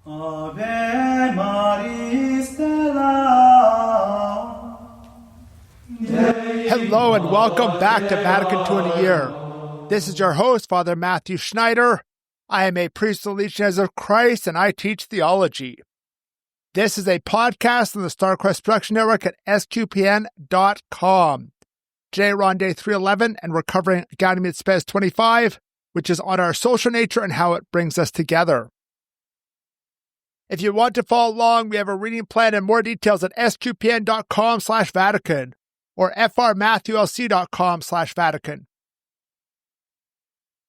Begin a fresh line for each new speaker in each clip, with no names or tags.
Ave Maris Stella.
Hello and welcome back to Vatican II in a Year. This is your host, Father Matthew Schneider. I am a priest of the Legionaries of Christ and I teach theology. This is a podcast on the StarQuest Production Network at sqpn.com. Today we're on day 311 and we're covering Gaudium et Spes 25, which is on our social nature and how it brings us together. If you want to follow along, we have a reading plan and more details at sqpn.com/Vatican or frmatthewlc.com/Vatican.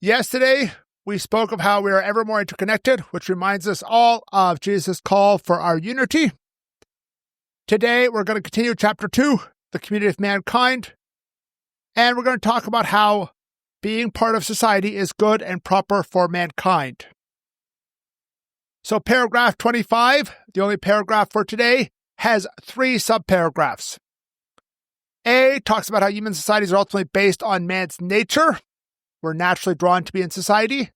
Yesterday, we spoke of how we are ever more interconnected, which reminds us all of Jesus' call for our unity. Today, we're going to continue chapter 2, the community of mankind, and we're going to talk about how being part of society is good and proper for mankind. So paragraph 25, the only paragraph for today, has 3 subparagraphs. A talks about how human societies are ultimately based on man's nature. We're naturally drawn to be in society.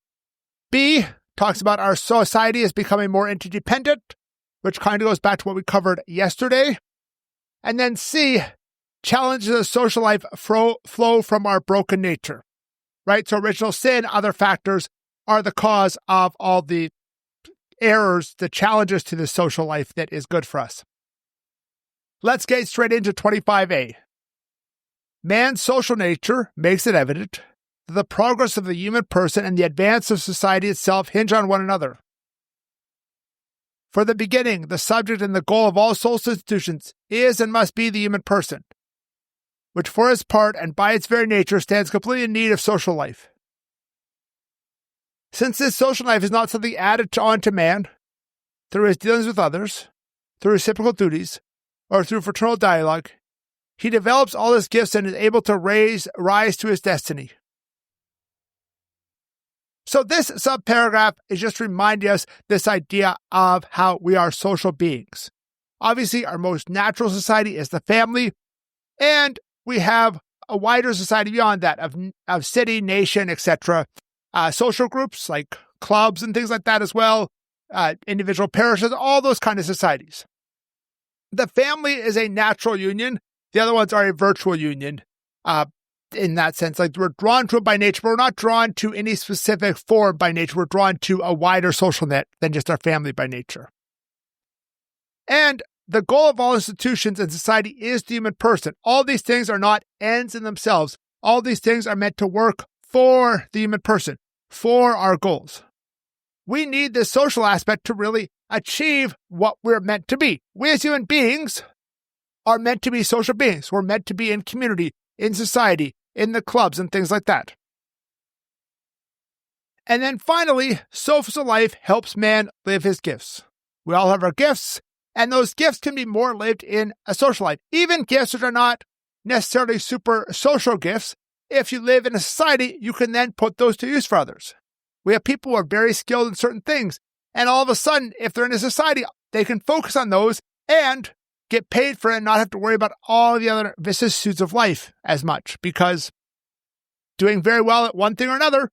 B talks about our society is becoming more interdependent, which kind of goes back to what we covered yesterday. And then C challenges the social life flow from our broken nature, right? So original sin, other factors are the cause of all the errors, the challenges to the social life that is good for us. Let's get straight into 25a. Man's social nature makes it evident that the progress of the human person and the advance of society itself hinge on one another. For the beginning, the subject and the goal of all social institutions is and must be the human person, which for its part and by its very nature stands completely in need of social life. Since this social life is not something added on to man through his dealings with others, through reciprocal duties, or through fraternal dialogue, he develops all his gifts and is able to rise to his destiny. So this subparagraph is just reminding us this idea of how we are social beings. Obviously, our most natural society is the family, and we have a wider society beyond that of city, nation, etc., social groups like clubs and things like that as well, individual parishes, all those kind of societies. The family is a natural union. The other ones are a virtual union in that sense. Like we're drawn to it by nature, but we're not drawn to any specific form by nature. We're drawn to a wider social net than just our family by nature. And the goal of all institutions and society is the human person. All these things are not ends in themselves. All these things are meant to work for the human person, for our goals. We need this social aspect to really achieve what we're meant to be. We as human beings are meant to be social beings. We're meant to be in community, in society, in the clubs and things like that. And then finally, social life helps man live his gifts. We all have our gifts, and those gifts can be more lived in a social life. Even gifts that are not necessarily super social gifts, if you live in a society, you can then put those to use for others. We have people who are very skilled in certain things, and all of a sudden, if they're in a society, they can focus on those and get paid for it and not have to worry about all the other vicissitudes of life as much, because doing very well at one thing or another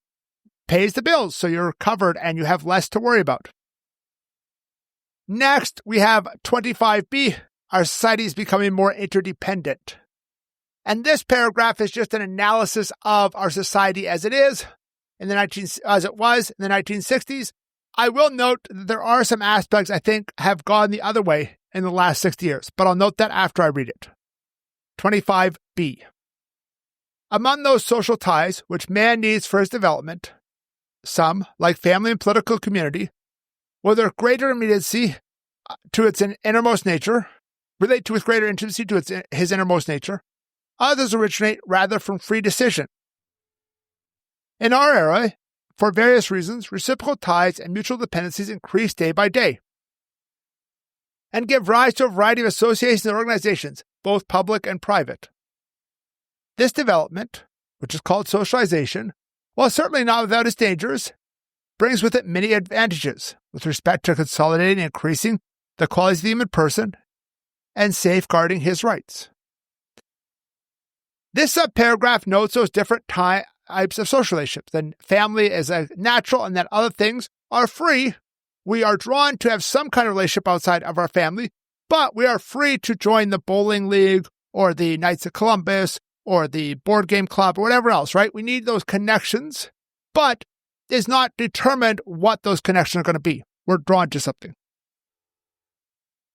pays the bills, so you're covered and you have less to worry about. Next, we have 25b. Our society is becoming more interdependent. And this paragraph is just an analysis of our society as it was in the 1960s. I will note that there are some aspects I think have gone the other way in the last 60 years, but I'll note that after I read it. 25b. Among those social ties which man needs for his development, some, like family and political community, with their greater immediacy to its innermost nature, relate to with greater intimacy to his innermost nature. Others originate rather from free decision. In our era, for various reasons, reciprocal ties and mutual dependencies increase day by day and give rise to a variety of associations and organizations, both public and private. This development, which is called socialization, while certainly not without its dangers, brings with it many advantages with respect to consolidating and increasing the qualities of the human person and safeguarding his rights. This subparagraph notes those different types of social relationships. Then family is a natural, and that other things are free we are drawn to have some kind of relationship outside of our family, but we are free to join the bowling league or the Knights of Columbus or the board game club or whatever else, right? We need those connections, but it's not determined what those connections are going to be. We're drawn to something.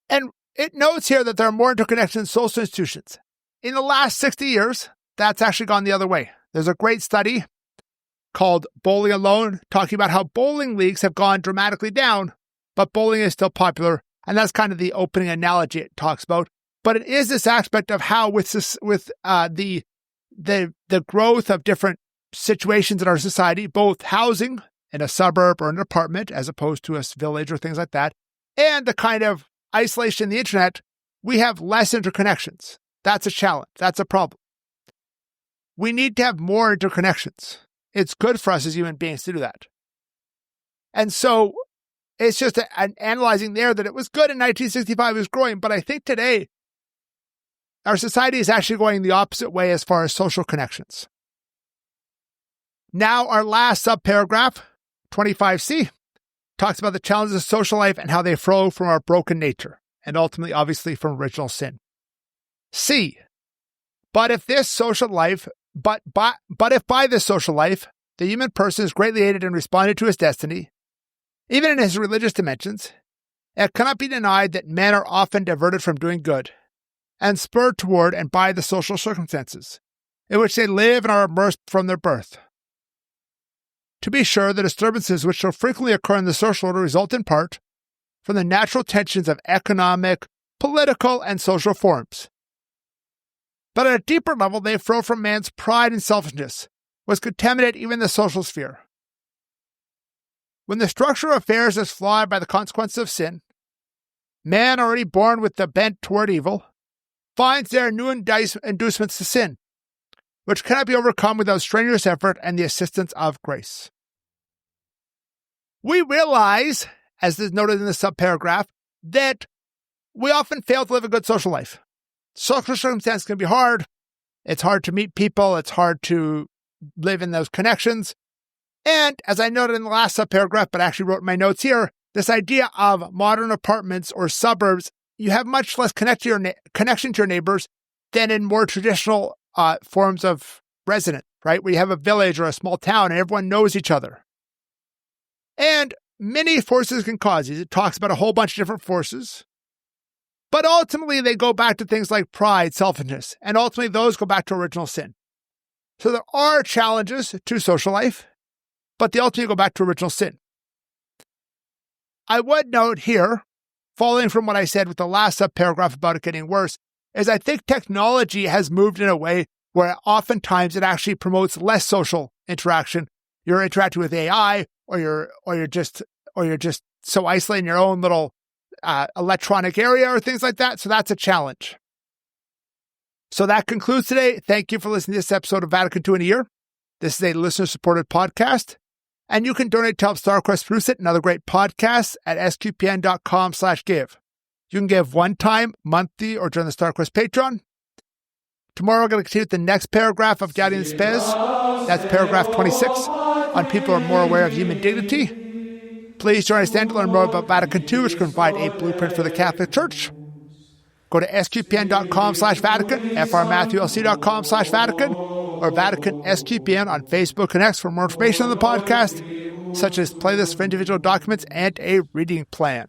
And it notes here that there are more interconnections in social institutions. In the last 60 years, that's actually gone the other way. There's a great study called Bowling Alone, talking about how bowling leagues have gone dramatically down, but bowling is still popular. And that's kind of the opening analogy it talks about. But it is this aspect of how with the growth of different situations in our society, both housing in a suburb or an apartment as opposed to a village or things like that, and the kind of isolation in the internet, we have less interconnections. That's a challenge. That's a problem. We need to have more interconnections. It's good for us as human beings to do that. And so it's just an analyzing there that it was good in 1965, it was growing, but I think today our society is actually going the opposite way as far as social connections. Now, our last subparagraph, 25C, talks about the challenges of social life and how they flow from our broken nature, and ultimately, obviously, from original sin. C, but if by this social life, the human person is greatly aided in responding to his destiny, even in his religious dimensions, it cannot be denied that men are often diverted from doing good and spurred toward and by the social circumstances in which they live and are immersed from their birth. To be sure, the disturbances which so frequently occur in the social order result in part from the natural tensions of economic, political, and social forms. But at a deeper level, they flow from man's pride and selfishness, which contaminate even the social sphere. When the structure of affairs is flawed by the consequences of sin, man, already born with the bent toward evil, finds there new inducements to sin, which cannot be overcome without strenuous effort and the assistance of grace. We realize, as is noted in the subparagraph, that we often fail to live a good social life. Social circumstances can be hard. It's hard to meet people. It's hard to live in those connections. And as I noted in the last subparagraph, but actually wrote in my notes here, this idea of modern apartments or suburbs, you have much less connection to your neighbors than in more traditional forms of residence, right? Where you have a village or a small town and everyone knows each other. And many forces can cause these. It talks about a whole bunch of different forces. But ultimately, they go back to things like pride, selfishness, and ultimately those go back to original sin. So there are challenges to social life, but they ultimately go back to original sin. I would note here, following from what I said with the last subparagraph about it getting worse, is I think technology has moved in a way where oftentimes it actually promotes less social interaction. You're interacting with AI, or you're just so isolated in your own little electronic area or things like that. So that's a challenge. So that concludes today. Thank you for listening to this episode of Vatican II in a Year. This is a listener-supported podcast, and you can donate to help StarQuest produce it and other great podcasts at sqpn.com/give. You can give one time, monthly, or join the StarQuest Patreon. Tomorrow, we're going to continue with the next paragraph of Gaudium Spes. That's paragraph 26, on people who are more aware of human dignity. Please join us then to learn more about Vatican II, which can provide a blueprint for the Catholic Church. Go to sqpn.com/Vatican, frmatthewlc.com/Vatican, or Vatican SQPN on Facebook and X for more information on the podcast, such as playlists for individual documents and a reading plan.